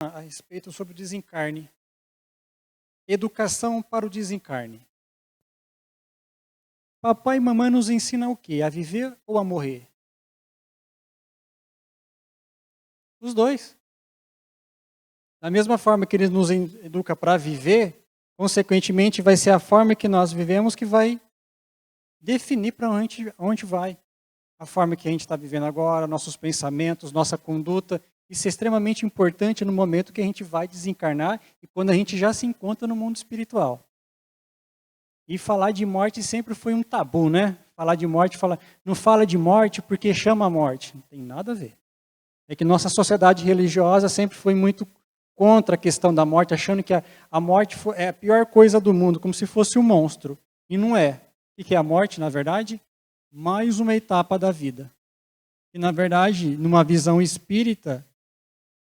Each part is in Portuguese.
a respeito sobre o desencarne. Educação para o desencarne. Papai e mamãe nos ensinam o quê? A viver ou a morrer? Os dois. Da mesma forma que eles nos educam para viver, consequentemente vai ser a forma que nós vivemos que vai definir para onde vai. A forma que a gente está vivendo agora, nossos pensamentos, nossa conduta. Isso é extremamente importante no momento que a gente vai desencarnar e quando a gente já se encontra no mundo espiritual. E falar de morte sempre foi um tabu, né? Falar de morte, não fala de morte porque chama a morte. Não tem nada a ver. É que nossa sociedade religiosa sempre foi muito contra a questão da morte, achando que a morte é a pior coisa do mundo, como se fosse um monstro. E não é. O que é a morte, na verdade? Mais uma etapa da vida. E, na verdade, numa visão espírita,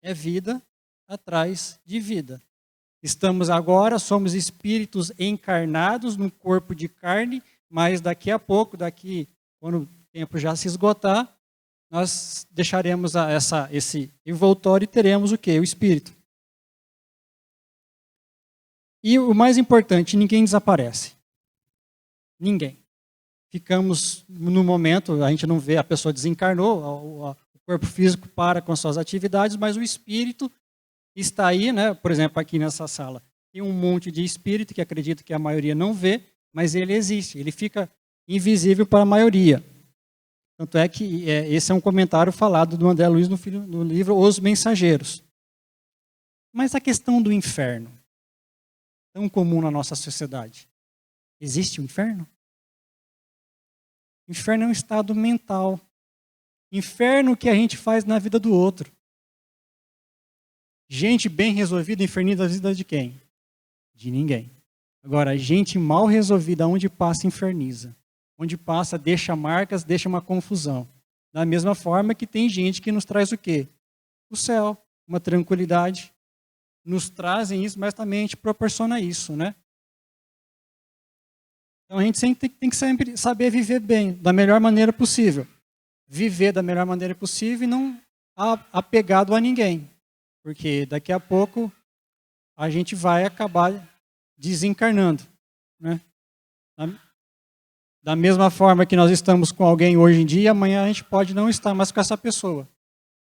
é vida atrás de vida. Somos espíritos encarnados num corpo de carne, mas daqui a pouco, quando o tempo já se esgotar, nós deixaremos esse envoltório e teremos o quê? O espírito. E o mais importante, ninguém desaparece. Ninguém. Ficamos no momento, a gente não vê, a pessoa desencarnou, o corpo físico para com suas atividades, mas o espírito está aí, né? Por exemplo, aqui nessa sala, tem um monte de espírito que acredito que a maioria não vê, mas ele existe, ele fica invisível para a maioria. Tanto é que esse é um comentário falado do André Luiz no livro Os Mensageiros. Mas a questão do inferno, tão comum na nossa sociedade, existe o inferno? Inferno é um estado mental. Inferno que a gente faz na vida do outro. Gente bem resolvida inferniza a vida de quem? De ninguém. Agora, gente mal resolvida, onde passa, inferniza. Onde passa, deixa marcas, deixa uma confusão. Da mesma forma que tem gente que nos traz o quê? O céu, uma tranquilidade. Nos trazem isso, mas também a gente proporciona isso, né? Então a gente sempre tem que sempre saber viver bem, da melhor maneira possível. Viver da melhor maneira possível e não apegado a ninguém. Porque daqui a pouco a gente vai acabar desencarnando. Né? Da mesma forma que nós estamos com alguém hoje em dia, amanhã a gente pode não estar mais com essa pessoa.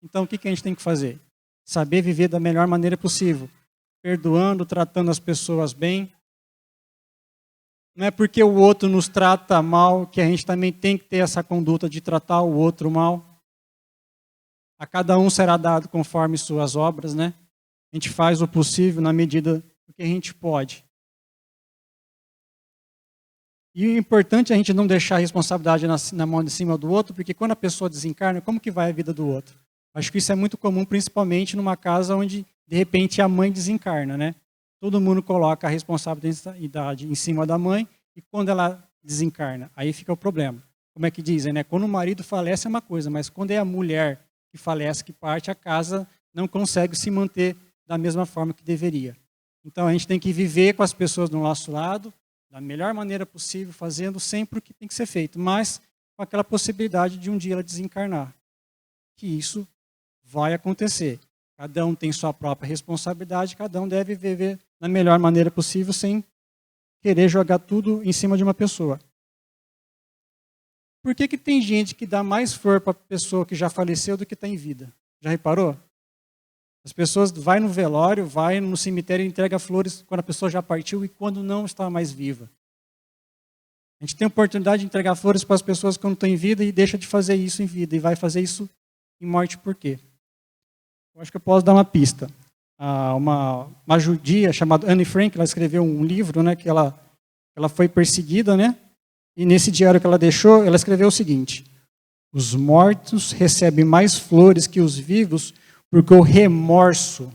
Então o que a gente tem que fazer? Saber viver da melhor maneira possível. Perdoando, tratando as pessoas bem. Não é porque o outro nos trata mal que a gente também tem que ter essa conduta de tratar o outro mal. A cada um será dado conforme suas obras, né? A gente faz o possível na medida do que a gente pode. E o importante é a gente não deixar a responsabilidade na mão de cima do outro, porque quando a pessoa desencarna, como que vai a vida do outro? Acho que isso é muito comum, principalmente numa casa onde, de repente, a mãe desencarna, né? Todo mundo coloca a responsabilidade em cima da mãe e quando ela desencarna, aí fica o problema. Como é que dizem, né? Quando o marido falece é uma coisa, mas quando é a mulher que falece, que parte, a casa não consegue se manter da mesma forma que deveria. Então a gente tem que viver com as pessoas do nosso lado, da melhor maneira possível, fazendo sempre o que tem que ser feito, mas com aquela possibilidade de um dia ela desencarnar. Que isso vai acontecer. Cada um tem sua própria responsabilidade, cada um deve viver da melhor maneira possível sem querer jogar tudo em cima de uma pessoa. Por que tem gente que dá mais flor para a pessoa que já faleceu do que está em vida? Já reparou? As pessoas vão no velório, vai no cemitério e entrega flores quando a pessoa já partiu e quando não está mais viva. A gente tem a oportunidade de entregar flores para as pessoas quando estão em vida e deixa de fazer isso em vida e vai fazer isso em morte por quê? Eu acho que eu posso dar uma pista. Uma judia chamada Anne Frank, ela escreveu um livro, né, que ela foi perseguida, né? E nesse diário que ela deixou, ela escreveu o seguinte: os mortos recebem mais flores que os vivos porque o remorso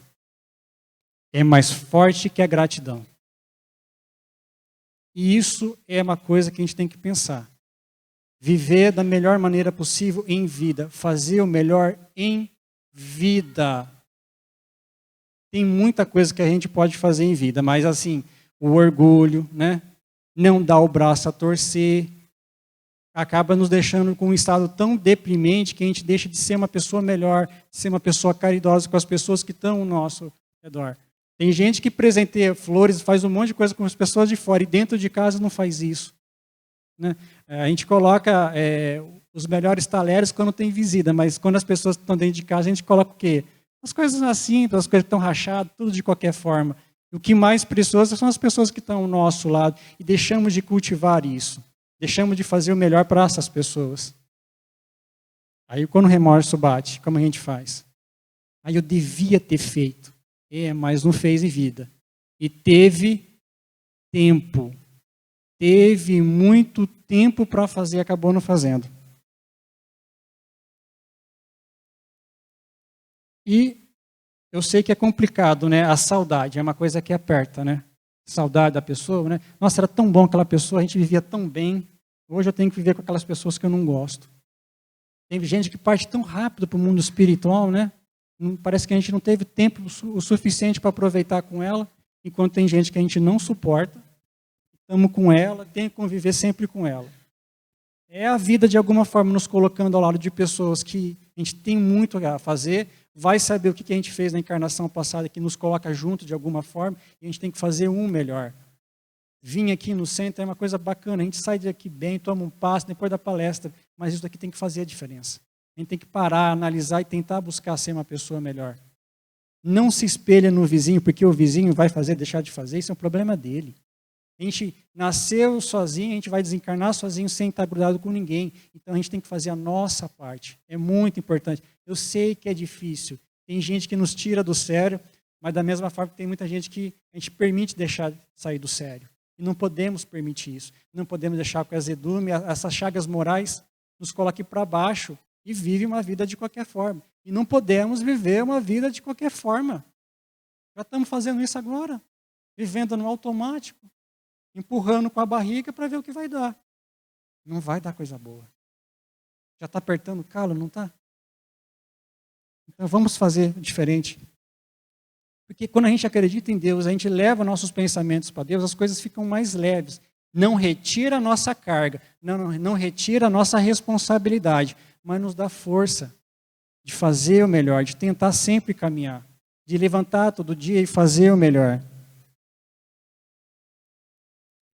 é mais forte que a gratidão. E isso é uma coisa que a gente tem que pensar. Viver da melhor maneira possível em vida, fazer o melhor em vida. Tem muita coisa que a gente pode fazer em vida, mas assim, o orgulho, né? Não dar o braço a torcer, acaba nos deixando com um estado tão deprimente que a gente deixa de ser uma pessoa melhor, de ser uma pessoa caridosa com as pessoas que estão ao nosso redor. Tem gente que presenteia flores, faz um monte de coisa com as pessoas de fora e dentro de casa não faz isso. Né? A gente coloca os melhores talheres quando tem visita, mas quando as pessoas estão dentro de casa, a gente coloca o quê? As coisas assim, as coisas que estão rachadas, tudo de qualquer forma. E o que mais precioso são as pessoas que estão ao nosso lado e deixamos de cultivar isso. Deixamos de fazer o melhor para essas pessoas. Aí quando o remorso bate, como a gente faz? Aí eu devia ter feito. Mas não fez em vida. E teve tempo. Teve muito tempo para fazer, acabou não fazendo. E eu sei que é complicado, né? A saudade é uma coisa que aperta, né? Saudade da pessoa, né? Nossa, era tão bom aquela pessoa, a gente vivia tão bem. Hoje eu tenho que viver com aquelas pessoas que eu não gosto. Tem gente que parte tão rápido para o mundo espiritual, né? Parece que a gente não teve tempo o suficiente para aproveitar com ela, enquanto tem gente que a gente não suporta. Estamos com ela, tem que conviver sempre com ela. É a vida, de alguma forma, nos colocando ao lado de pessoas que a gente tem muito a fazer, vai saber o que a gente fez na encarnação passada, que nos coloca junto de alguma forma, e a gente tem que fazer um melhor. Vim aqui no centro é uma coisa bacana, a gente sai daqui bem, toma um passo depois da palestra, mas isso daqui tem que fazer a diferença. A gente tem que parar, analisar e tentar buscar ser uma pessoa melhor. Não se espelha no vizinho, porque o vizinho vai fazer, deixar de fazer, isso é um problema dele. A gente nasceu sozinho, a gente vai desencarnar sozinho sem estar grudado com ninguém. Então a gente tem que fazer a nossa parte. É muito importante. Eu sei que é difícil. Tem gente que nos tira do sério, mas da mesma forma tem muita gente que a gente permite deixar sair do sério. E não podemos permitir isso. Não podemos deixar que o azedume, essas chagas morais, nos coloquem para baixo e vive uma vida de qualquer forma. E não podemos viver uma vida de qualquer forma. Já estamos fazendo isso agora. Vivendo no automático. Empurrando com a barriga para ver o que vai dar. Não vai dar coisa boa. Já está apertando o calo, não está? Então vamos fazer diferente. Porque quando a gente acredita em Deus, a gente leva nossos pensamentos para Deus, as coisas ficam mais leves. Não retira a nossa carga, não retira a nossa responsabilidade, mas nos dá força de fazer o melhor, de tentar sempre caminhar, de levantar todo dia e fazer o melhor.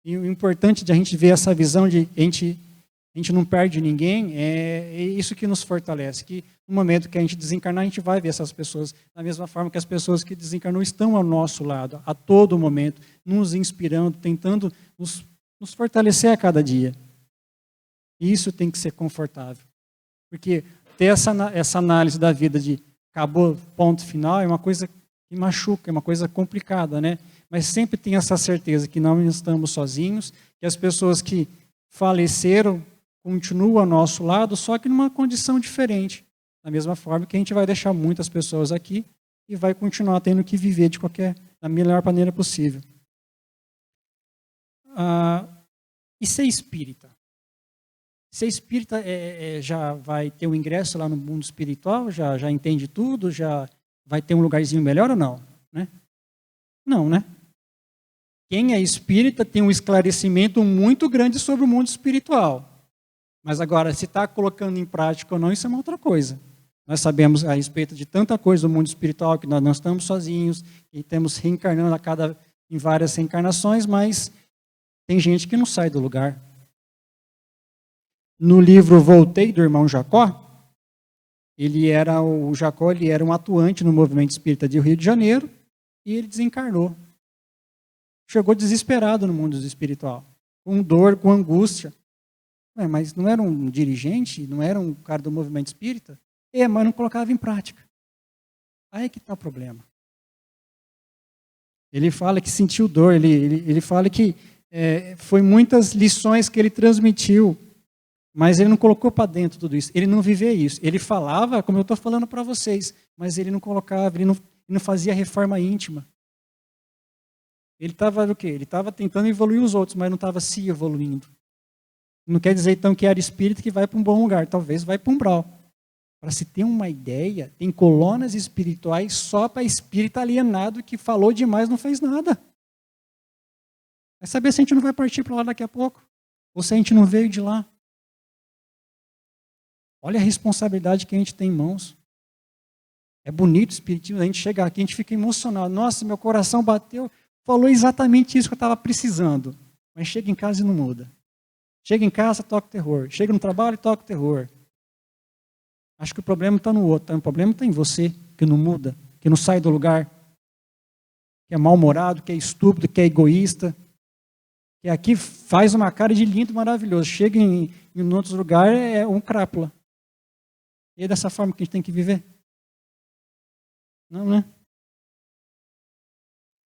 E o importante de a gente ver essa visão de a gente não perde ninguém, é isso que nos fortalece, que no momento que a gente desencarnar, a gente vai ver essas pessoas da mesma forma que as pessoas que desencarnou estão ao nosso lado, a todo momento, nos inspirando, tentando nos fortalecer a cada dia. E isso tem que ser confortável. Porque ter essa análise da vida de acabou, ponto final, é uma coisa que machuca, é uma coisa complicada, né? Mas sempre tem essa certeza que não estamos sozinhos, que as pessoas que faleceram continuam ao nosso lado, só que numa condição diferente. Da mesma forma que a gente vai deixar muitas pessoas aqui e vai continuar tendo que viver da melhor maneira possível. E ser espírita? Ser espírita já vai ter um ingresso lá no mundo espiritual? Já entende tudo? Já vai ter um lugarzinho melhor ou não? Né? Não, né? Quem é espírita tem um esclarecimento muito grande sobre o mundo espiritual. Mas agora, se está colocando em prática ou não, isso é uma outra coisa. Nós sabemos a respeito de tanta coisa do mundo espiritual, que nós não estamos sozinhos, e temos reencarnando em várias reencarnações, mas tem gente que não sai do lugar. No livro Voltei, do irmão Jacó, o Jacó era um atuante no movimento espírita de Rio de Janeiro, e ele desencarnou. Chegou desesperado no mundo espiritual, com dor, com angústia. Mas não era um dirigente, não era um cara do movimento espírita? Mas não colocava em prática. Aí que está o problema. Ele fala que sentiu dor, ele fala que foi muitas lições que ele transmitiu, mas ele não colocou para dentro tudo isso. Ele não vivia isso. Ele falava, como eu estou falando para vocês, mas ele não colocava, ele não fazia reforma íntima. Ele estava o quê? Ele estava tentando evoluir os outros, mas não estava se evoluindo. Não quer dizer, então, que era espírito que vai para um bom lugar. Talvez vai para um umbral. Para se ter uma ideia, tem colunas espirituais só para espírito alienado que falou demais, não fez nada. Vai saber se a gente não vai partir para lá daqui a pouco. Ou se a gente não veio de lá. Olha a responsabilidade que a gente tem em mãos. É bonito o espiritismo, a gente chega aqui, a gente fica emocionado. Nossa, meu coração bateu, falou exatamente isso que eu estava precisando. Mas chega em casa e não muda. Chega em casa, toca o terror. Chega no trabalho, toca o terror. Acho que o problema está no outro. O problema está em você, que não muda, que não sai do lugar, que é mal-humorado, que é estúpido, que é egoísta, que aqui faz uma cara de lindo, maravilhoso. Chega em outros lugares, é um crápula. E é dessa forma que a gente tem que viver? Não, né?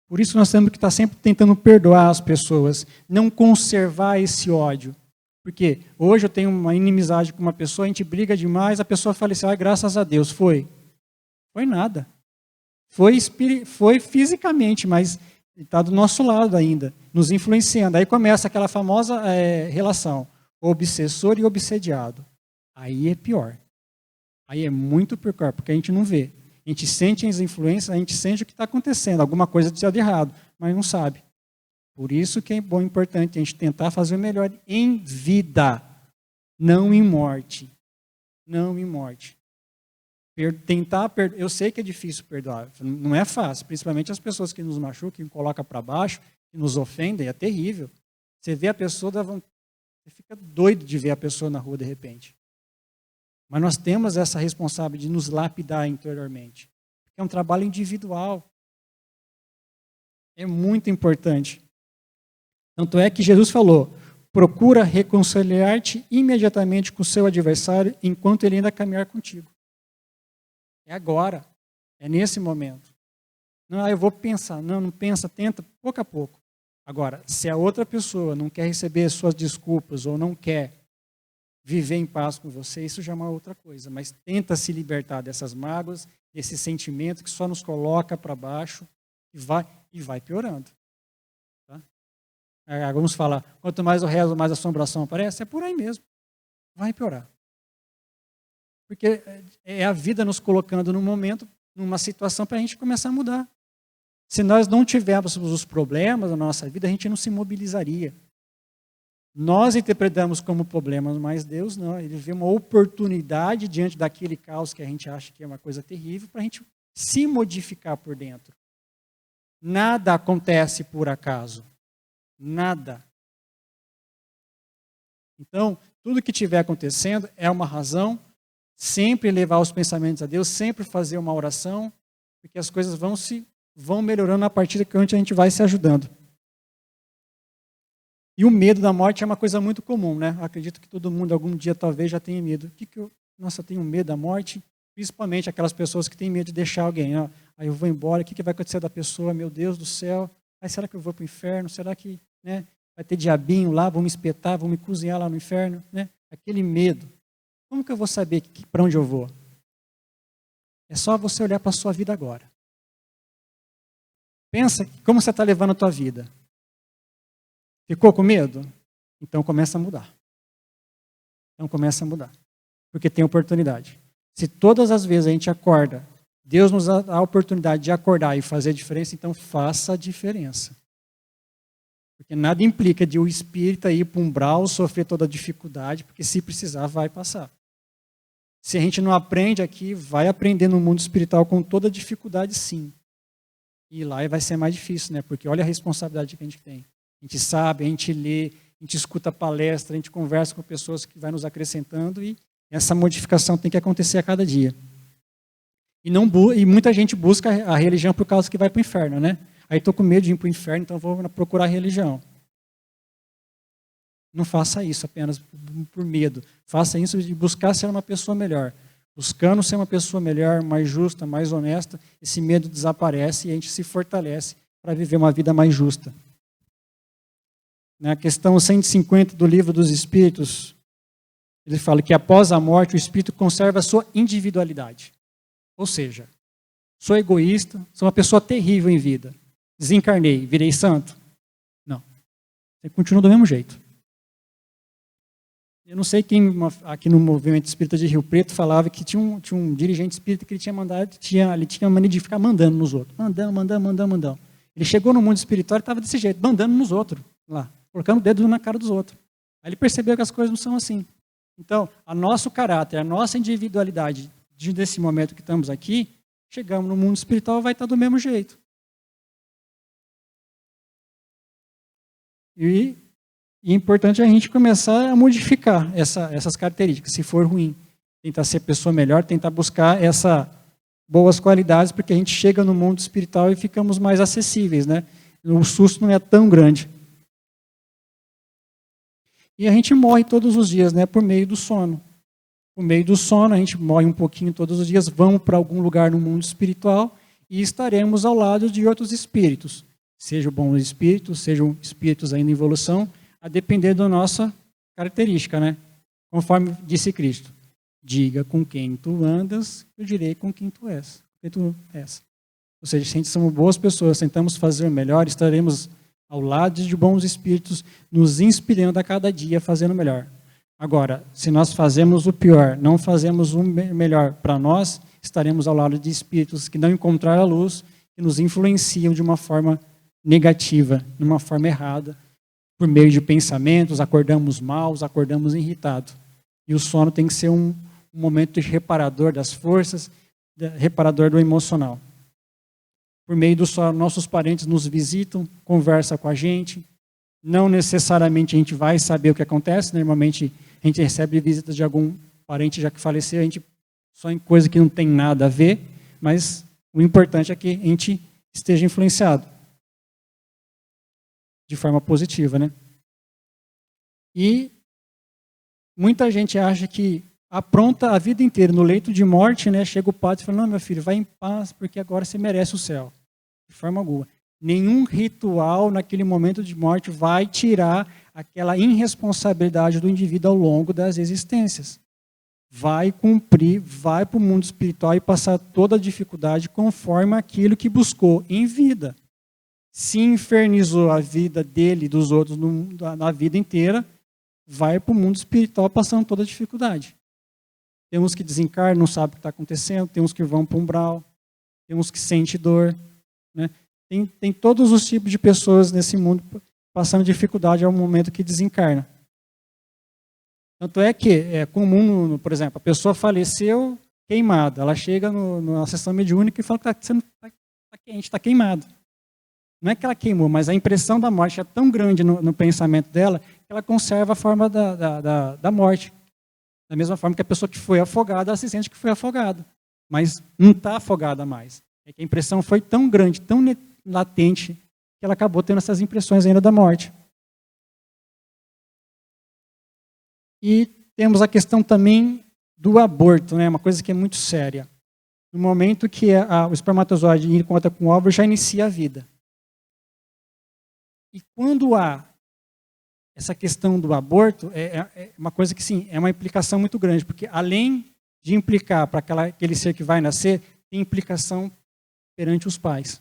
Por isso nós temos que estar sempre tentando perdoar as pessoas, não conservar esse ódio. Porque hoje eu tenho uma inimizade com uma pessoa, a gente briga demais, a pessoa fala assim, graças a Deus, foi. Foi nada. Foi fisicamente, mas está do nosso lado ainda, nos influenciando. Aí começa aquela famosa relação, obsessor e obsediado. Aí é pior. Aí é muito pior, porque a gente não vê. A gente sente as influências, a gente sente o que está acontecendo, alguma coisa de errado, mas não sabe. Por isso que é bom e importante a gente tentar fazer o melhor em vida, não em morte. Não em morte. Eu sei que é difícil perdoar, não é fácil, principalmente as pessoas que nos machucam, que nos colocam para baixo, que nos ofendem, é terrível. Você vê a pessoa, você fica doido de ver a pessoa na rua de repente. Mas nós temos essa responsabilidade de nos lapidar interiormente. É um trabalho individual. É muito importante. Tanto é que Jesus falou, procura reconciliar-te imediatamente com o seu adversário enquanto ele ainda caminhar contigo. É agora. É nesse momento. Não, eu vou pensar. Não pensa, tenta, pouco a pouco. Agora, se a outra pessoa não quer receber suas desculpas ou não quer viver em paz com você, isso já é uma outra coisa. Mas tenta se libertar dessas mágoas, desse sentimento que só nos coloca para baixo e vai piorando. Tá? Alguns falam, quanto mais eu rezo, mais assombração aparece. É por aí mesmo. Vai piorar. Porque é a vida nos colocando num momento, numa situação para a gente começar a mudar. Se nós não tivéssemos os problemas na nossa vida, a gente não se mobilizaria. Nós interpretamos como problemas, mas Deus não. Ele vê uma oportunidade diante daquele caos que a gente acha que é uma coisa terrível para a gente se modificar por dentro. Nada acontece por acaso. Nada. Então, tudo que estiver acontecendo é uma razão. Sempre levar os pensamentos a Deus, sempre fazer uma oração, porque as coisas vão melhorando a partir de onde a gente vai se ajudando. E o medo da morte é uma coisa muito comum, né? Eu acredito que todo mundo algum dia talvez já tenha medo. Nossa, eu tenho medo da morte, principalmente aquelas pessoas que têm medo de deixar alguém. Aí eu vou embora, o que vai acontecer da pessoa? Meu Deus do céu, será que eu vou para o inferno? Será que vai ter diabinho lá, vão me espetar, vão me cozinhar lá no inferno? Né? Aquele medo. Como que eu vou saber para onde eu vou? É só você olhar para a sua vida agora. Pensa como você está levando a tua vida. Ficou com medo? Então começa a mudar. Porque tem oportunidade. Se todas as vezes a gente acorda, Deus nos dá a oportunidade de acordar e fazer a diferença, então faça a diferença. Porque nada implica de o espírito ir para um umbral, sofrer toda a dificuldade, porque se precisar vai passar. Se a gente não aprende aqui, vai aprender no mundo espiritual com toda a dificuldade, sim. E lá vai ser mais difícil, né? Porque olha a responsabilidade que a gente tem. A gente sabe, a gente lê, a gente escuta palestra, a gente conversa com pessoas que vai nos acrescentando e essa modificação tem que acontecer a cada dia. E muita gente busca a religião por causa que vai para o inferno, né? Aí estou com medo de ir para o inferno, então vou procurar religião. Não faça isso apenas por medo. Faça isso de buscar ser uma pessoa melhor. Buscando ser uma pessoa melhor, mais justa, mais honesta, esse medo desaparece e a gente se fortalece para viver uma vida mais justa. Na questão 150 do Livro dos Espíritos, ele fala que após a morte o espírito conserva a sua individualidade. Ou seja, sou egoísta, sou uma pessoa terrível em vida. Desencarnei, virei santo? Não. Você continua do mesmo jeito. Eu não sei quem aqui no movimento espírita de Rio Preto falava que tinha um dirigente espírita que ele tinha a mania de ficar mandando nos outros. Mandando. Ele chegou no mundo espiritual e estava desse jeito, mandando nos outros, lá, colocando o dedo na cara dos outros. Aí ele percebeu que as coisas não são assim. Então, a nosso caráter, a nossa individualidade, desse momento que estamos aqui, chegamos no mundo espiritual, vai estar do mesmo jeito. E é importante a gente começar a modificar essas características, se for ruim. Tentar ser pessoa melhor, tentar buscar essas boas qualidades, porque a gente chega no mundo espiritual e ficamos mais acessíveis, né? O susto não é tão grande. E a gente morre todos os dias, né? Por meio do sono. Por meio do sono, a gente morre um pouquinho todos os dias, vamos para algum lugar no mundo espiritual e estaremos ao lado de outros espíritos. Sejam bons espíritos, sejam espíritos ainda em evolução, a depender da nossa característica, né? Conforme disse Cristo. Diga com quem tu andas, eu direi com quem tu és. Ou seja, se a gente somos boas pessoas, tentamos fazer o melhor, estaremos ao lado de bons espíritos, nos inspirando a cada dia, fazendo o melhor. Agora, se nós fazemos o pior, não fazemos o melhor para nós, estaremos ao lado de espíritos que não encontraram a luz, que nos influenciam de uma forma negativa, de uma forma errada, por meio de pensamentos, acordamos maus, acordamos irritados. E o sono tem que ser um momento reparador das forças, reparador do emocional. Por meio do sono, nossos parentes nos visitam, conversam com a gente. Não necessariamente a gente vai saber o que acontece. Normalmente a gente recebe visitas de algum parente já que faleceu, a gente só em coisa que não tem nada a ver, mas o importante é que a gente esteja influenciado de forma positiva, né? E muita gente acha que apronta a vida inteira no leito de morte, né? Chega o padre e fala: não, meu filho, vai em paz, porque agora você merece o céu. De forma alguma. Nenhum ritual naquele momento de morte vai tirar aquela irresponsabilidade do indivíduo ao longo das existências. Vai cumprir, vai para o mundo espiritual e passar toda a dificuldade conforme aquilo que buscou em vida. Se infernizou a vida dele e dos outros na vida inteira, vai para o mundo espiritual passando toda a dificuldade. Temos que desencarnar, não sabe o que está acontecendo, temos que vão para o umbral, temos que sentir dor. Né? Tem todos os tipos de pessoas nesse mundo passando dificuldade ao momento que desencarna. Tanto é que é comum, por exemplo, a pessoa faleceu queimada, ela chega na sessão mediúnica e fala que está quente, está queimado. Não é que ela queimou, mas a impressão da morte é tão grande no pensamento dela que ela conserva a forma da morte. Da mesma forma que a pessoa que foi afogada, ela se sente que foi afogada, mas não está afogada mais. É que a impressão foi tão grande, tão latente, que ela acabou tendo essas impressões ainda da morte. E temos a questão também do aborto, né? Uma coisa que é muito séria. No momento que o espermatozoide encontra com o óvulo, já inicia a vida. E quando há essa questão do aborto, é uma coisa que, sim, é uma implicação muito grande, porque além de implicar para aquele ser que vai nascer, tem implicação perante os pais.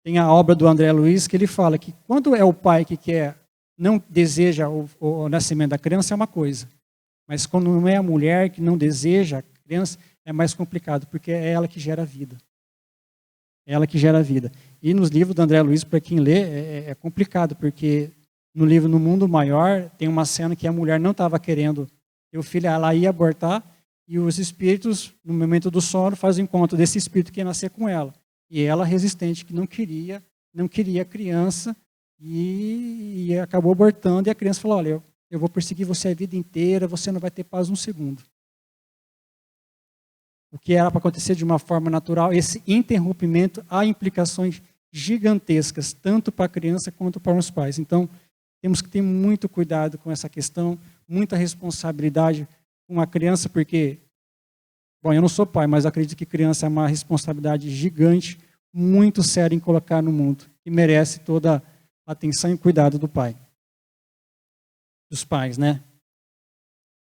Tem a obra do André Luiz que ele fala que quando é o pai que não deseja o nascimento da criança é uma coisa, mas quando não é a mulher que não deseja a criança é mais complicado, porque é ela que gera a vida. É ela que gera a vida. E nos livros do André Luiz, para quem lê, é complicado, porque no livro No Mundo Maior tem uma cena que a mulher não estava querendo ter o filho, ela ia abortar, e os espíritos, no momento do sono, fazem encontro desse espírito que ia nascer com ela. E ela, resistente, que não queria a criança, e acabou abortando, e a criança falou: olha, eu vou perseguir você a vida inteira, você não vai ter paz um segundo. O que era para acontecer de uma forma natural, esse interrompimento, há implicações gigantescas, tanto para a criança quanto para os pais. Então, temos que ter muito cuidado com essa questão, muita responsabilidade com a criança, porque, bom, eu não sou pai, mas acredito que criança é uma responsabilidade gigante, muito séria em colocar no mundo, e merece toda a atenção e cuidado do pai. Dos pais, né?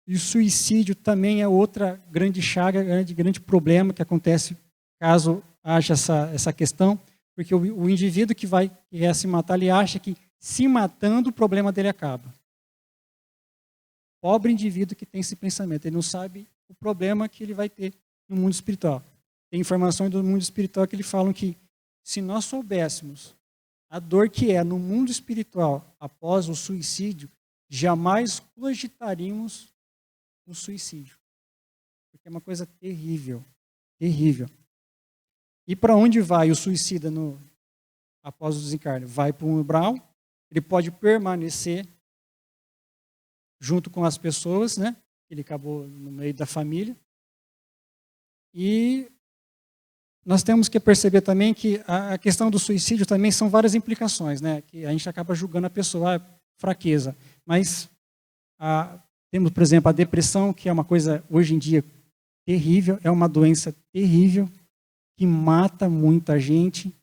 E o suicídio também é outra grande chaga, grande problema que acontece caso haja essa questão, porque o indivíduo que quer se matar, ele acha que se matando o problema dele acaba. Pobre indivíduo que tem esse pensamento, ele não sabe o problema que ele vai ter no mundo espiritual. Tem informações do mundo espiritual que eles falam que se nós soubéssemos a dor que é no mundo espiritual após o suicídio, jamais cogitaríamos o suicídio. Porque é uma coisa terrível, terrível. E para onde vai o suicida após o desencarne? Vai para um umbral, ele pode permanecer junto com as pessoas, né? Ele acabou no meio da família. E nós temos que perceber também que a questão do suicídio também são várias implicações, né? Que a gente acaba julgando a pessoa, fraqueza. Mas temos, por exemplo, a depressão, que é uma coisa, hoje em dia, terrível, é uma doença terrível, que mata muita gente,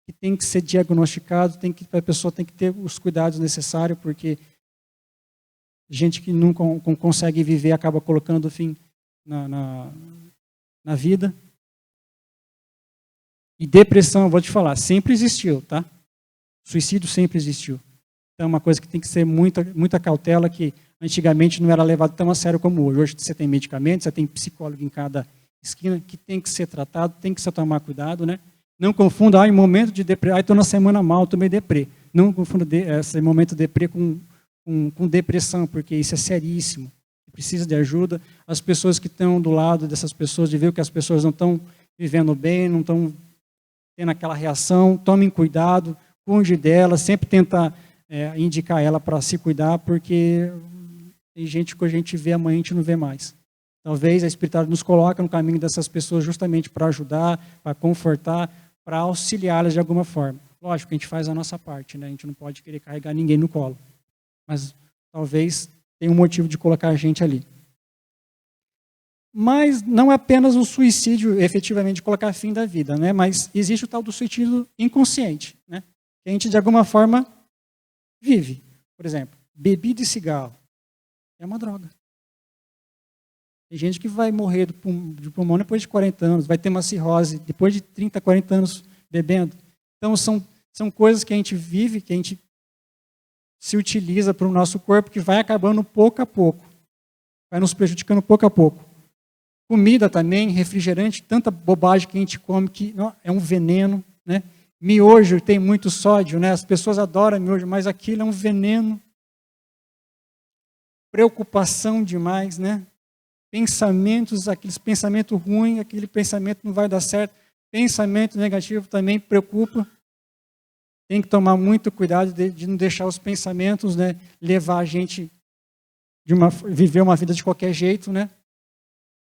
que tem que ser diagnosticado, a pessoa tem que ter os cuidados necessários, porque gente que não consegue viver acaba colocando fim na vida. E depressão, vou te falar, sempre existiu, tá? Suicídio sempre existiu. Então é uma coisa que tem que ser muita cautela, que antigamente não era levado tão a sério como hoje. Hoje você tem medicamentos, você tem psicólogo em cada esquina, que tem que ser tratado, tem que se tomar cuidado, né? Não confunda, em momento de deprê, estou na semana mal, tomei deprê. Não confunda esse momento de deprê com depressão, porque isso é seríssimo. Precisa de ajuda. As pessoas que estão do lado dessas pessoas, de ver que as pessoas não estão vivendo bem, não estão tendo aquela reação, tomem cuidado, cuide dela, sempre tentar indicar ela para se cuidar, porque tem gente que a gente vê, amanhã a gente não vê mais. Talvez a espiritualidade nos coloque no caminho dessas pessoas justamente para ajudar, para confortar, para auxiliá-las de alguma forma. Lógico que a gente faz a nossa parte, né? A gente não pode querer carregar ninguém no colo. Mas talvez tenha um motivo de colocar a gente ali. Mas não é apenas o suicídio, efetivamente, de colocar fim da vida, né? Mas existe o tal do suicídio inconsciente, né? Que a gente, de alguma forma, vive. Por exemplo, bebida e cigarro. É uma droga. Tem gente que vai morrer de pulmão depois de 40 anos, vai ter uma cirrose depois de 30, 40 anos bebendo. Então, são coisas que a gente vive, que a gente se utiliza para o nosso corpo, que vai acabando pouco a pouco. Vai nos prejudicando pouco a pouco. Comida também, refrigerante, tanta bobagem que a gente come que é um veneno, né? Miojo tem muito sódio, né? As pessoas adoram miojo, mas aquilo é um veneno. Preocupação demais, né? Pensamentos, aqueles pensamentos ruins, aquele pensamento não vai dar certo. Pensamento negativo também preocupa. Tem que tomar muito cuidado de não deixar os pensamentos, né, levar a gente viver uma vida de qualquer jeito, né?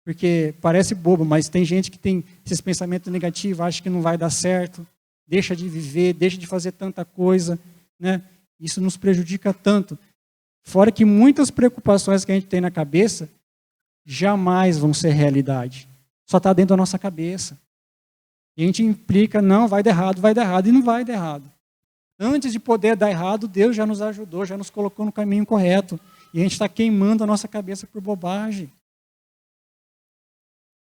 Porque parece bobo, mas tem gente que tem esses pensamentos negativos, acha que não vai dar certo, deixa de viver, deixa de fazer tanta coisa, né? Isso nos prejudica tanto. Fora que muitas preocupações que a gente tem na cabeça jamais vão ser realidade. Só está dentro da nossa cabeça. E a gente implica, não, vai dar errado, e não vai dar errado. Antes de poder dar errado, Deus já nos ajudou, já nos colocou no caminho correto. E a gente está queimando a nossa cabeça por bobagem.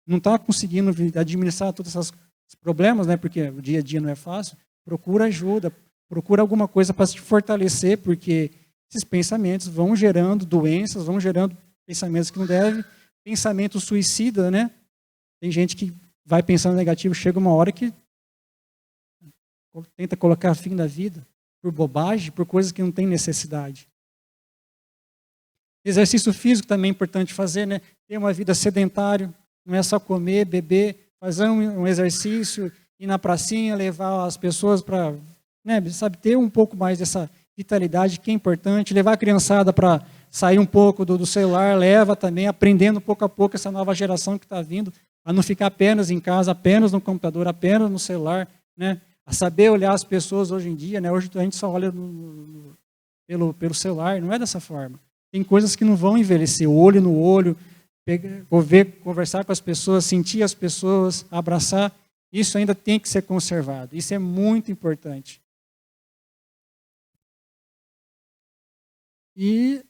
Não está conseguindo administrar todos esses problemas, né? Porque o dia a dia não é fácil. Procura ajuda, procura alguma coisa para se fortalecer, porque esses pensamentos vão gerando doenças, vão gerando pensamentos que não devem, pensamento suicida, né? Tem gente que vai pensando negativo, chega uma hora que tenta colocar fim da vida por bobagem, por coisas que não tem necessidade. Exercício físico também é importante fazer, né? Ter uma vida sedentária, não é só comer, beber, fazer um exercício, ir na pracinha, levar as pessoas para, né, sabe, ter um pouco mais dessa vitalidade que é importante, levar a criançada para sair um pouco do celular, leva também, aprendendo pouco a pouco essa nova geração que está vindo, a não ficar apenas em casa, apenas no computador, apenas no celular, né? A saber olhar as pessoas hoje em dia, né? Hoje a gente só olha pelo celular, não é dessa forma. Tem coisas que não vão envelhecer, olho no olho, conversar com as pessoas, sentir as pessoas, abraçar, isso ainda tem que ser conservado. Isso é muito importante. E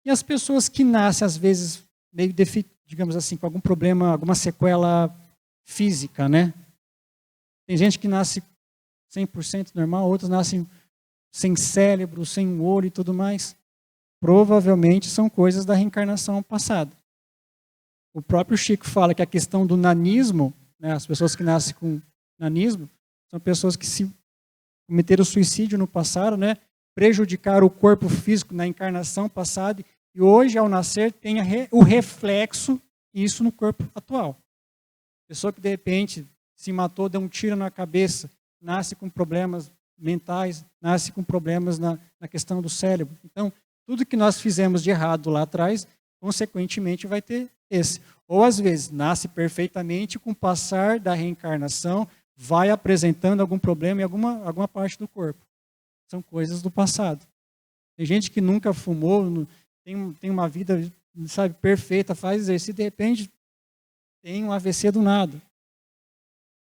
as pessoas que nascem, às vezes, meio digamos assim, com algum problema, alguma sequela física, né? Tem gente que nasce 100% normal, outros nascem sem cérebro, sem olho e tudo mais. Provavelmente são coisas da reencarnação passada. O próprio Chico fala que a questão do nanismo, né, as pessoas que nascem com nanismo, são pessoas que se cometeram suicídio no passado, né, prejudicaram o corpo físico na encarnação passada e hoje, ao nascer, tem o reflexo isso no corpo atual. Pessoa que, de repente, se matou, deu um tiro na cabeça, nasce com problemas mentais, nasce com problemas na questão do cérebro. Então, tudo que nós fizemos de errado lá atrás, consequentemente, vai ter esse. Ou, às vezes, nasce perfeitamente, com o passar da reencarnação, vai apresentando algum problema em alguma parte do corpo. São coisas do passado. Tem gente que nunca fumou, tem uma vida, sabe, perfeita, faz exercício, de repente tem um AVC do nada.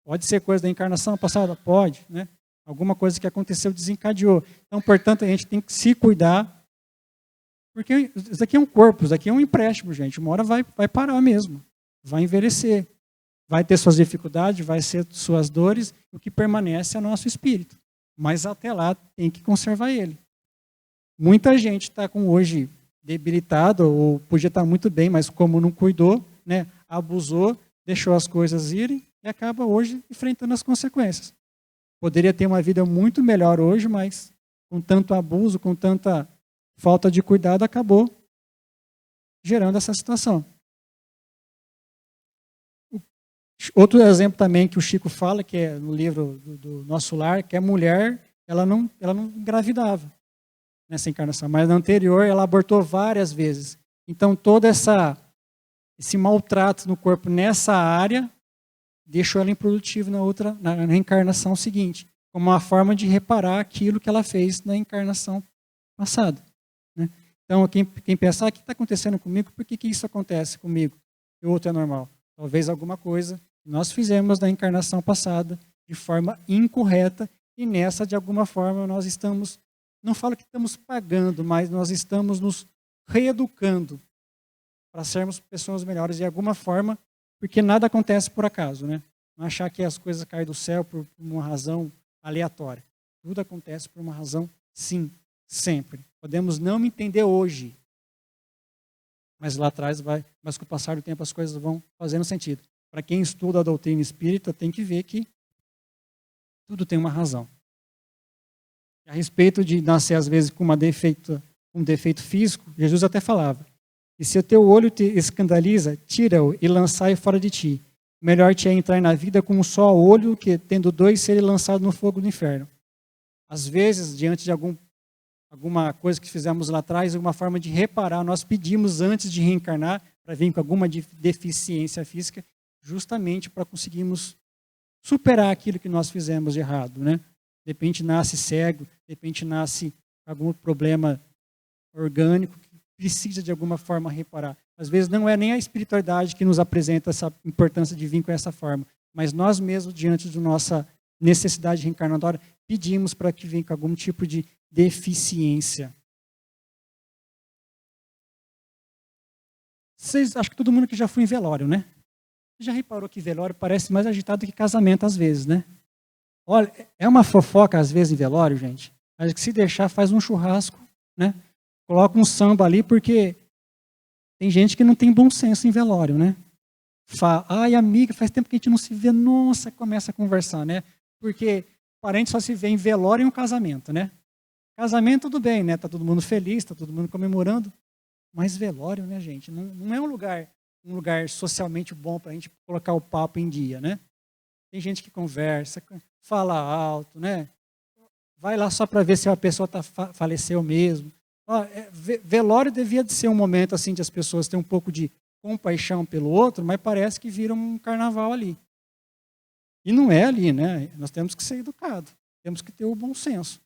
Pode ser coisa da encarnação passada? Pode, né? Alguma coisa que aconteceu desencadeou. Então, portanto, a gente tem que se cuidar, porque isso aqui é um corpo, isso aqui é um empréstimo, gente. Uma hora vai parar mesmo, vai envelhecer, vai ter suas dificuldades, vai ser suas dores, o que permanece é nosso espírito. Mas até lá tem que conservar ele. Muita gente está com hoje debilitado, ou podia estar muito bem, mas como não cuidou, né, abusou, deixou as coisas irem e acaba hoje enfrentando as consequências. Poderia ter uma vida muito melhor hoje, mas com tanto abuso, com tanta falta de cuidado, acabou gerando essa situação. Outro exemplo também que o Chico fala, que é no livro do Nosso Lar, que a mulher, ela não engravidava nessa encarnação, mas na anterior ela abortou várias vezes. Então todo esse maltrato no corpo nessa área deixou ela improdutiva na reencarnação seguinte, como uma forma de reparar aquilo que ela fez na encarnação passada. Né? Então quem pensar, o que está acontecendo comigo? Por que isso acontece comigo? E o outro é normal. Talvez alguma coisa que nós fizemos na encarnação passada de forma incorreta e nessa, de alguma forma, nós estamos, não falo que estamos pagando, mas nós estamos nos reeducando para sermos pessoas melhores de alguma forma, porque nada acontece por acaso, né? Não achar que as coisas caem do céu por uma razão aleatória. Tudo acontece por uma razão, sim, sempre. Podemos não me entender hoje, mas lá atrás mas com o passar do tempo as coisas vão fazendo sentido. Para quem estuda a doutrina espírita, tem que ver que tudo tem uma razão. A respeito de nascer, às vezes, com um defeito físico, Jesus até falava, e se o teu olho te escandaliza, tira-o e lançai fora de ti. Melhor te é entrar na vida com um só olho, que tendo dois, ser lançado no fogo do inferno. Às vezes, diante de alguma coisa que fizemos lá atrás, alguma forma de reparar, nós pedimos antes de reencarnar, para vir com alguma deficiência física, justamente para conseguirmos superar aquilo que nós fizemos de errado, né? De repente nasce cego, de repente nasce algum problema orgânico que precisa de alguma forma reparar. Às vezes não é nem a espiritualidade que nos apresenta essa importância de vir com essa forma, mas nós mesmos, diante de nossa necessidade reencarnatória, pedimos para que venha com algum tipo de deficiência. Acho que todo mundo que já foi em velório, né? Já reparou que velório parece mais agitado que casamento às vezes, né? Olha, é uma fofoca às vezes em velório, gente. Mas que se deixar faz um churrasco, né? Coloca um samba ali porque tem gente que não tem bom senso em velório, né? Fala, ai amiga, faz tempo que a gente não se vê, nossa, começa a conversar, né? Porque parente só se vê em velório e um casamento, né? Casamento tudo bem, né? Tá todo mundo feliz, tá todo mundo comemorando. Mas velório, né, gente? Não é um lugar socialmente bom para a gente colocar o papo em dia, né? Tem gente que conversa, fala alto, né? Vai lá só para ver se a pessoa faleceu mesmo. Velório devia de ser um momento assim de as pessoas terem um pouco de compaixão pelo outro, mas parece que vira um carnaval ali. E não é ali, né? Nós temos que ser educados, temos que ter o bom senso.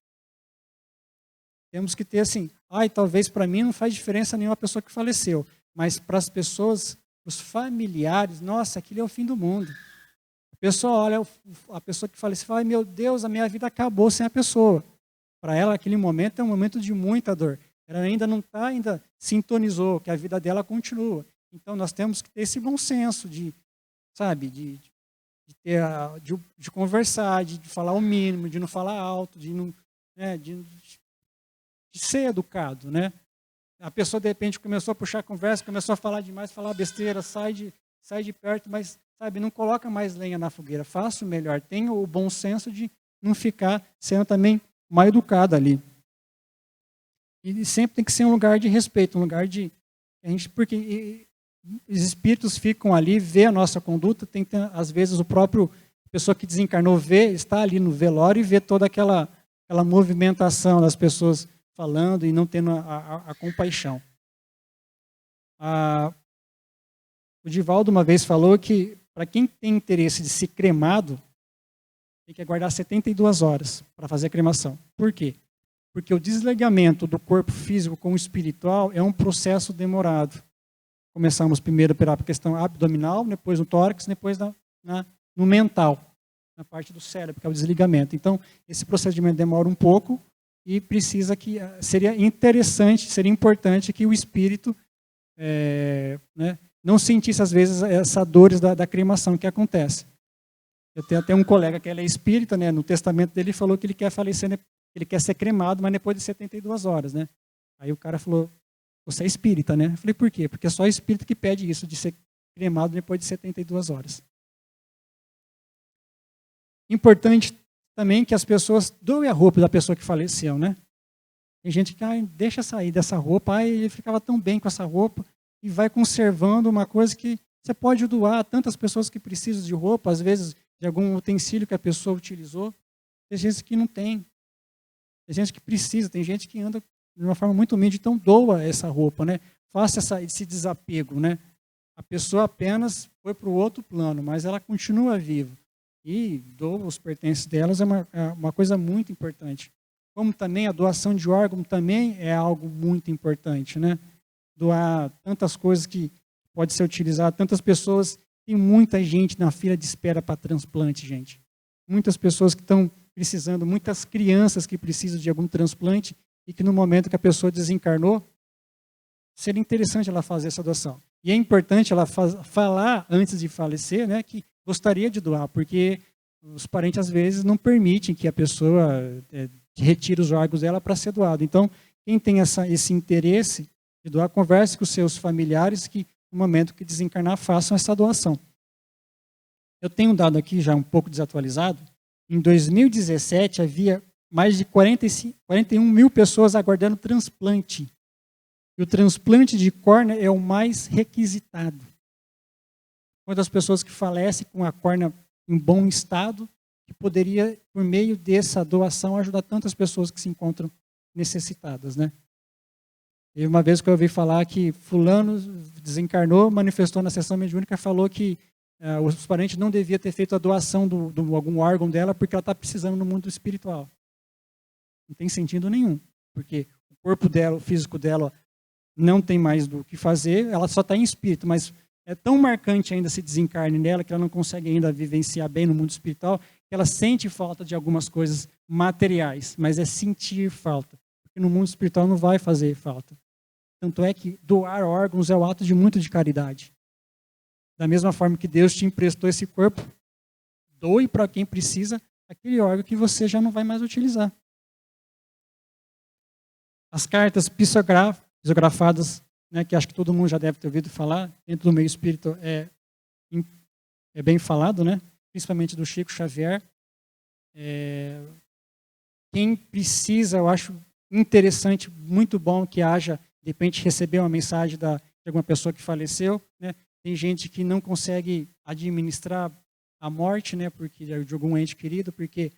Temos que ter assim, talvez para mim não faz diferença nenhuma a pessoa que faleceu, mas para as pessoas, os familiares, nossa, aquilo é o fim do mundo. A pessoa olha, a pessoa que faleceu, fala, meu Deus, a minha vida acabou sem a pessoa. Para ela, aquele momento é um momento de muita dor. Ela ainda não ainda sintonizou, que a vida dela continua. Então, nós temos que ter esse bom senso de conversar, de falar o mínimo, de não falar alto, de ser educado, né? A pessoa, de repente, começou a puxar a conversa, começou a falar demais, falar besteira, sai de perto, mas, não coloca mais lenha na fogueira. Faça o melhor. Tenha o bom senso de não ficar sendo também mal educado ali. E sempre tem que ser um lugar de respeito, um lugar de Porque os espíritos ficam ali, vê a nossa conduta, às vezes o próprio pessoa que desencarnou está ali no velório e vê toda aquela movimentação das pessoas falando e não tendo a compaixão. O Divaldo uma vez falou que para quem tem interesse de ser cremado, tem que aguardar 72 horas para fazer a cremação. Por quê? Porque o desligamento do corpo físico com o espiritual é um processo demorado. Começamos primeiro pela questão abdominal, depois no tórax, depois no mental, na parte do cérebro, que é o desligamento. Então, esse procedimento demora um pouco e seria interessante, seria importante que o espírito não sentisse, às vezes, essas dores da cremação que acontece. Eu tenho até um colega que ele é espírita, né? No testamento dele falou que ele quer falecer, né? Ele quer ser cremado, mas depois de 72 horas, né? Aí o cara falou, você é espírita, né? Eu falei, por quê? Porque é só o espírito que pede isso, de ser cremado depois de 72 horas. Importante também que as pessoas doem a roupa da pessoa que faleceu, né? Tem gente que deixa sair dessa roupa, ele ficava tão bem com essa roupa, e vai conservando uma coisa que você pode doar a tantas pessoas que precisam de roupa, às vezes de algum utensílio que a pessoa utilizou. Tem gente que não tem. Tem gente que precisa, tem gente que anda de uma forma muito humilde, então doa essa roupa, né? Faça esse desapego, né? A pessoa apenas foi para o outro plano, mas ela continua viva. E doa os pertences delas é uma coisa muito importante. Como também a doação de órgão também é algo muito importante, né? Doar tantas coisas que pode ser utilizado, tantas pessoas, tem muita gente na fila de espera para transplante, gente. Muitas pessoas que estão precisando, muitas crianças que precisam de algum transplante e que no momento que a pessoa desencarnou, seria interessante ela fazer essa doação. E é importante ela falar antes de falecer, né, que gostaria de doar, porque os parentes às vezes não permitem que a pessoa retire os órgãos dela para ser doado. Então, quem tem esse interesse de doar, converse com os seus familiares que no momento que desencarnar façam essa doação. Eu tenho um dado aqui já um pouco desatualizado. Em 2017 havia mais de 41 mil pessoas aguardando transplante. E o transplante de córnea é o mais requisitado. Quantas pessoas que falecem com a córnea em bom estado, que poderia, por meio dessa doação, ajudar tantas pessoas que se encontram necessitadas, né? E uma vez que eu ouvi falar que fulano desencarnou, manifestou na sessão mediúnica, falou que os parentes não deviam ter feito a doação de algum órgão dela porque ela está precisando no mundo espiritual. Não tem sentido nenhum, porque o corpo dela, o físico dela, não tem mais do que fazer, ela só está em espírito, mas é tão marcante ainda esse desencarne nela que ela não consegue ainda vivenciar bem no mundo espiritual, que ela sente falta de algumas coisas materiais, mas é sentir falta, porque no mundo espiritual não vai fazer falta. Tanto é que doar órgãos é o ato de muito de caridade. Da mesma forma que Deus te emprestou esse corpo, doe para quem precisa aquele órgão que você já não vai mais utilizar. As cartas psicografadas, né, que acho que todo mundo já deve ter ouvido falar, dentro do meio espírito é bem falado, né, principalmente do Chico Xavier. Quem precisa, eu acho interessante, muito bom que haja, de repente, receber uma mensagem de alguma pessoa que faleceu, né? Tem gente que não consegue administrar a morte, né, porque de algum ente querido, porque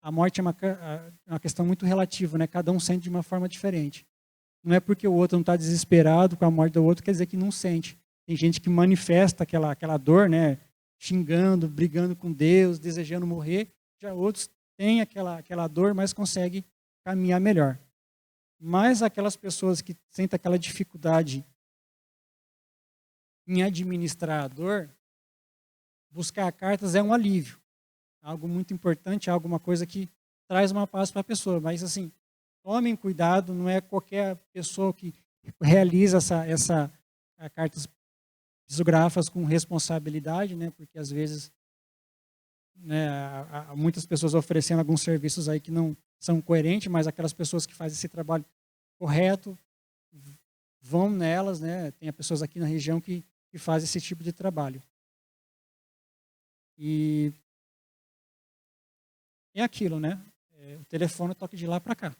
a morte é uma questão muito relativa, né? Cada um sente de uma forma diferente. Não é porque o outro não está desesperado com a morte do outro, quer dizer que não sente. Tem gente que manifesta aquela dor, né? Xingando, brigando com Deus, desejando morrer. Já outros têm aquela dor, mas conseguem caminhar melhor. Mas aquelas pessoas que sentem aquela dificuldade em administrar a dor, buscar cartas é um alívio. Algo muito importante, alguma coisa que traz uma paz para a pessoa. Mas, assim, tomem cuidado, não é qualquer pessoa que realiza essa cartas psicográficas com responsabilidade, né? Porque, às vezes, né, há muitas pessoas oferecendo alguns serviços aí que não são coerentes, mas aquelas pessoas que fazem esse trabalho correto vão nelas, né? Tem pessoas aqui na região que fazem esse tipo de trabalho. E é aquilo, né? O telefone toca de lá para cá.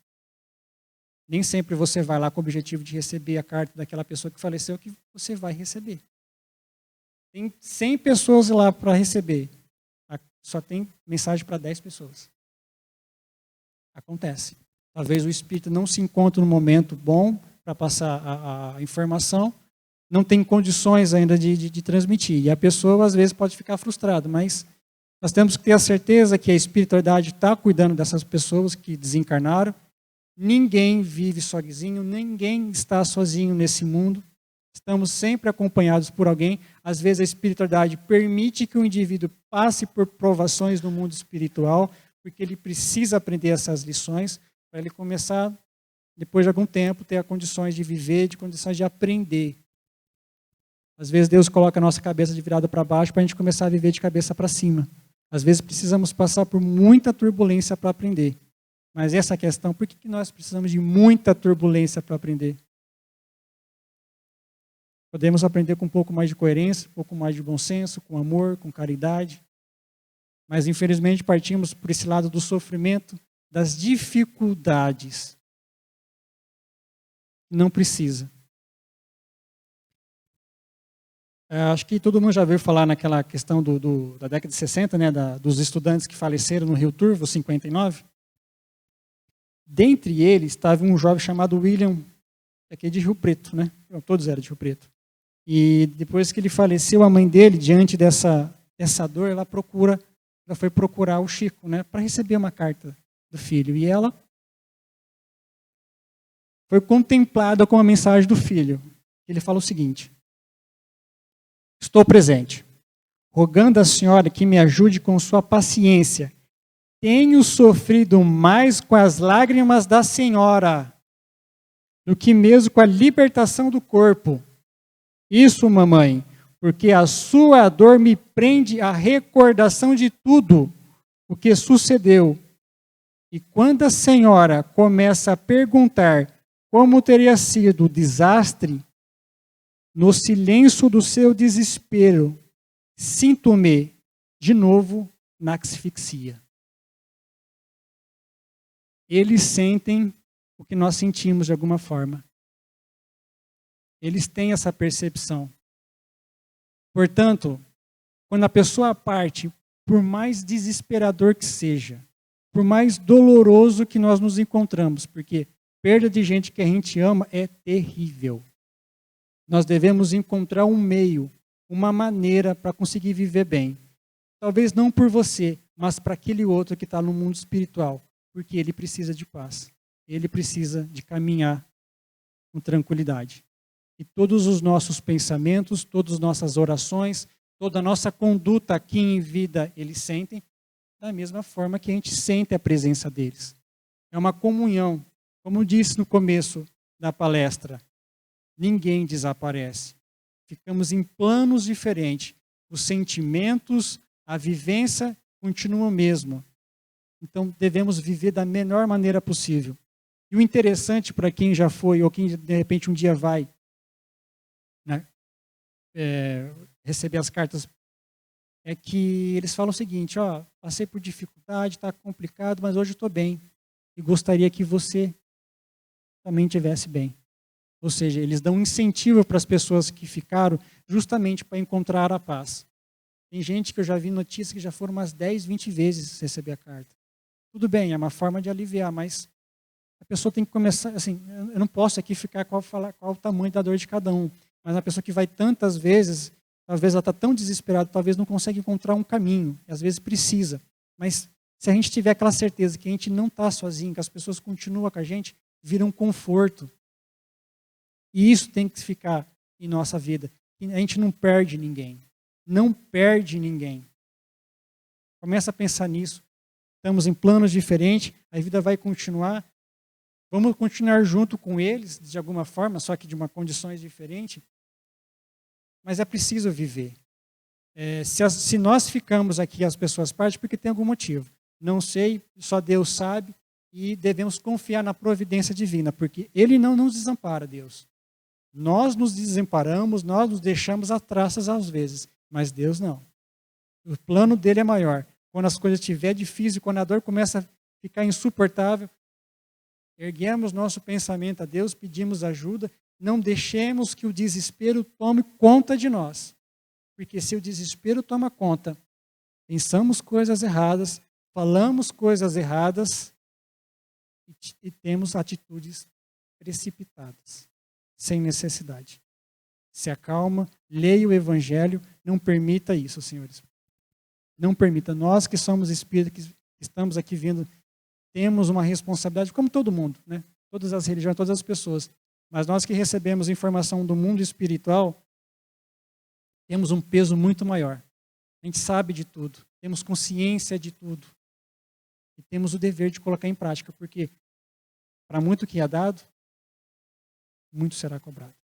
Nem sempre você vai lá com o objetivo de receber a carta daquela pessoa que faleceu que você vai receber. Tem 100 pessoas lá para receber. Só tem mensagem para 10 pessoas. Acontece. Talvez o espírito não se encontre no momento bom para passar a informação, não tem condições ainda de transmitir. E a pessoa, às vezes, pode ficar frustrada, mas nós temos que ter a certeza que a espiritualidade está cuidando dessas pessoas que desencarnaram. Ninguém vive sozinho, ninguém está sozinho nesse mundo. Estamos sempre acompanhados por alguém. Às vezes a espiritualidade permite que o indivíduo passe por provações no mundo espiritual, porque ele precisa aprender essas lições para ele começar, depois de algum tempo, ter as condições de viver, de condições de aprender. Às vezes Deus coloca a nossa cabeça de virada para baixo para a gente começar a viver de cabeça para cima. Às vezes precisamos passar por muita turbulência para aprender. Mas essa questão, por que nós precisamos de muita turbulência para aprender? Podemos aprender com um pouco mais de coerência, um pouco mais de bom senso, com amor, com caridade. Mas, infelizmente, partimos por esse lado do sofrimento, das dificuldades. Não precisa. Acho que todo mundo já veio falar naquela questão da década de 60, né, dos estudantes que faleceram no Rio Turvo, 59. Dentre eles estava um jovem chamado William, aqui de Rio Preto, né? Todos eram de Rio Preto. E depois que ele faleceu, a mãe dele, diante dessa dor, ela foi procurar o Chico, né, para receber uma carta do filho. E ela foi contemplada com a mensagem do filho. Ele fala o seguinte: estou presente, rogando à senhora que me ajude com sua paciência. Tenho sofrido mais com as lágrimas da senhora do que mesmo com a libertação do corpo. Isso, mamãe, porque a sua dor me prende à recordação de tudo o que sucedeu. E quando a senhora começa a perguntar como teria sido o desastre, no silêncio do seu desespero, sinto-me de novo na asfixia. Eles sentem o que nós sentimos de alguma forma. Eles têm essa percepção. Portanto, quando a pessoa parte, por mais desesperador que seja, por mais doloroso que nós nos encontramos, porque perda de gente que a gente ama é terrível. Nós devemos encontrar um meio, uma maneira para conseguir viver bem. Talvez não por você, mas para aquele outro que está no mundo espiritual, porque ele precisa de paz. Ele precisa de caminhar com tranquilidade. E todos os nossos pensamentos, todas as nossas orações, toda a nossa conduta aqui em vida, eles sentem da mesma forma que a gente sente a presença deles. É uma comunhão. Como eu disse no começo da palestra, ninguém desaparece. Ficamos em planos diferentes. Os sentimentos, a vivência continuam o mesmo. Então, devemos viver da melhor maneira possível. E o interessante para quem já foi, ou quem de repente um dia vai, né, receber as cartas, é que eles falam o seguinte: ó, passei por dificuldade, está complicado, mas hoje estou bem. E gostaria que você também estivesse bem. Ou seja, eles dão um incentivo para as pessoas que ficaram justamente para encontrar a paz. Tem gente que eu já vi notícias que já foram umas 10, 20 vezes receber a carta. Tudo bem, é uma forma de aliviar, mas a pessoa tem que começar, assim, eu não posso aqui ficar falar qual o tamanho da dor de cada um, mas a pessoa que vai tantas vezes, talvez ela está tão desesperada, talvez não consegue encontrar um caminho, e às vezes precisa. Mas se a gente tiver aquela certeza que a gente não está sozinho, que as pessoas continuam com a gente, vira um conforto. E isso tem que ficar em nossa vida. E a gente não perde ninguém. Não perde ninguém. Começa a pensar nisso. Estamos em planos diferentes, a vida vai continuar. Vamos continuar junto com eles, de alguma forma, só que de uma condições diferentes. Mas é preciso viver. Se nós ficamos aqui, as pessoas partem, porque tem algum motivo. Não sei, só Deus sabe, e devemos confiar na providência divina, porque Ele não nos desampara, Deus. Nós nos desamparamos, nós nos deixamos a traças às vezes, mas Deus não. O plano dele é maior. Quando as coisas estiverem difíceis, quando a dor começa a ficar insuportável, erguemos nosso pensamento a Deus, pedimos ajuda, não deixemos que o desespero tome conta de nós. Porque se o desespero toma conta, pensamos coisas erradas, falamos coisas erradas e temos atitudes precipitadas, sem necessidade. Se acalma, leia o Evangelho, não permita isso, senhores. Não permita. Nós que somos espíritos, que estamos aqui vindo, temos uma responsabilidade, como todo mundo, né? Todas as religiões, todas as pessoas. Mas nós que recebemos informação do mundo espiritual, temos um peso muito maior. A gente sabe de tudo, temos consciência de tudo. E temos o dever de colocar em prática, porque para muito que é dado, muito será cobrado.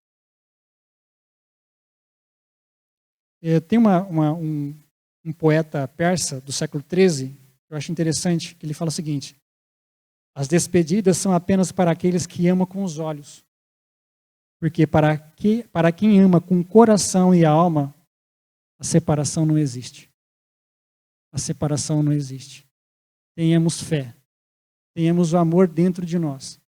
Tem um poeta persa do século XIII, que eu acho interessante, que ele fala o seguinte: as despedidas são apenas para aqueles que amam com os olhos. Porque para quem ama com o coração e a alma, a separação não existe. A separação não existe. Tenhamos fé. Tenhamos o amor dentro de nós.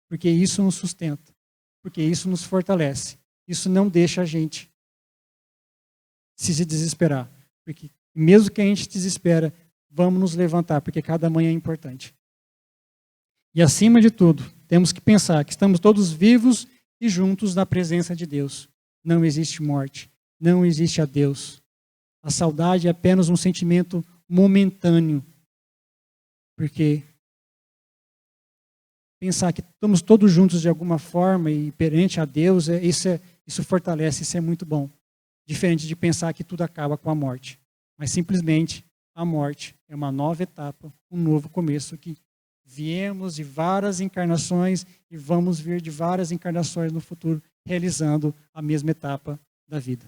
Porque isso nos sustenta. Porque isso nos fortalece. Isso não deixa a gente se desesperar. Porque mesmo que a gente desespera, vamos nos levantar, porque cada manhã é importante. E acima de tudo, temos que pensar que estamos todos vivos e juntos na presença de Deus. Não existe morte, não existe adeus. A saudade é apenas um sentimento momentâneo. Porque pensar que estamos todos juntos de alguma forma e perante a Deus, isso fortalece, isso é muito bom. Diferente de pensar que tudo acaba com a morte. Mas simplesmente a morte é uma nova etapa, um novo começo que viemos de várias encarnações e vamos vir de várias encarnações no futuro, realizando a mesma etapa da vida.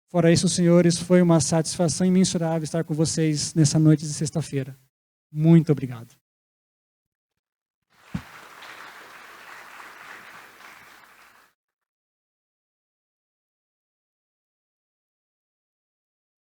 Fora isso, senhores, foi uma satisfação imensurável estar com vocês nessa noite de sexta-feira. Muito obrigado.